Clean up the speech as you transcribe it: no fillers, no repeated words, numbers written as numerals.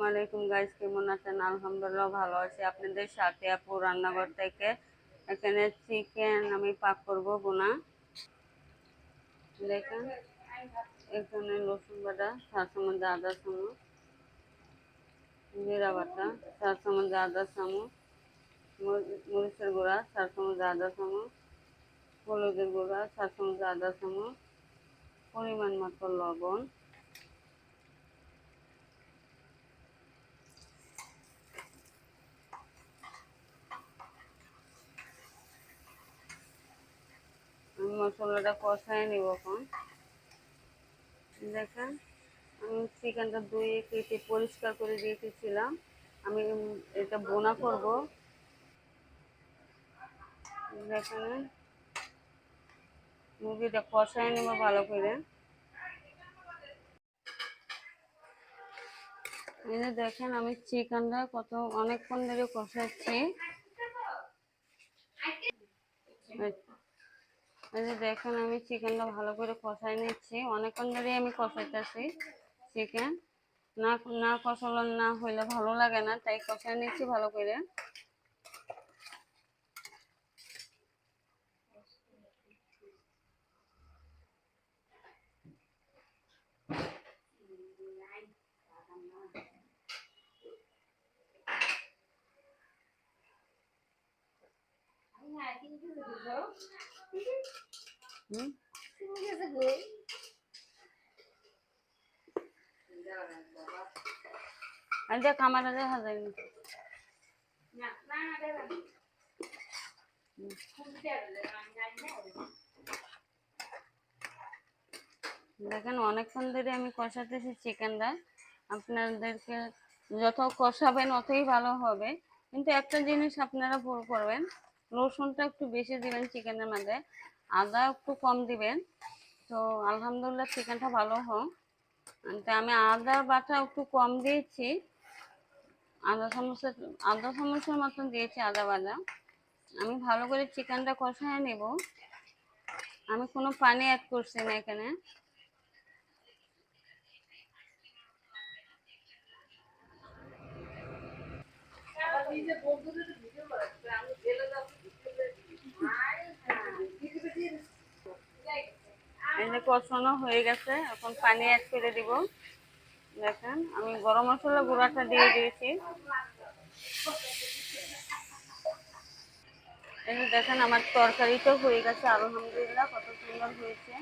আলাইকুম গাইস, কেমন আছেন? আলহামদুলিল্লাহ ভালো আছি। আপনাদের সাথে আপু রান্নাঘর থেকে এখানে চিকেন আমি পাক করব বোনা। দেখেন এখানে রসুন বাটা 4 চামচ, আদা চামচ, জিরা বাটা 4 চামচ, আদা চামচ, মরিচের গুঁড়া 4 চামচ, আদা চামচ, হলুদের গুঁড়া 4 চামচ, আদা চামচ, পরিমাণ মতো লবণ, মশলাটা কষায় নিব এখন। দেখেন আমি চিকেনটা ধুয়ে কেটে পরিষ্কার করে রেখেছিলাম। আমি এটা বোনা করব। দেখেন মুরগিটা কষায় নেব ভালো করে। এই যে দেখেন আমি চিকেনটা অনেকক্ষণ ধরে কষাচ্ছি। এই যে দেখেন আমি চিকেনটা ভালো করে কষাই নিচ্ছি, অনেকক্ষণ ধরে আমি কষাইতেছি চিকেন। না না কষানো না হইলে ভালো লাগে না, তাই কষাই নিচ্ছি ভালো করে। আর দেখ আমার দেখা যায়নি। দেখেন অনেকক্ষণ ধরে আমি কষাতেছি চিকেনটা। আপনাদেরকে যত কষাবেন অতই ভালো হবে, কিন্তু একটা জিনিস আপনারা ভুল করবেন, রসুনটা একটু বেশি দিবেন চিকেনের মধ্যে, আদা একটু কম দিবেন। তো আলহামদুলিল্লাহ চিকেনটা ভালো হয়। তো আমি আদা বাটা একটু কম দিয়েছি, আধা চামচের মতন দিয়েছি আদা বাটা। আমি ভালো করে চিকেনটা কষায় নেব। আমি কোনো পানি অ্যাড করছি না এখানে। এনে কষানো হয়ে গেছে, এখন পানি অ্যাড করে দিব। দেখেন আমি গরম মশলা গুঁড়াটা দিয়ে দিয়েছি। এই যে দেখেন আমার তরকারিটাও হয়ে গেছে, আলহামদুলিল্লাহ কত সুন্দর হয়েছে।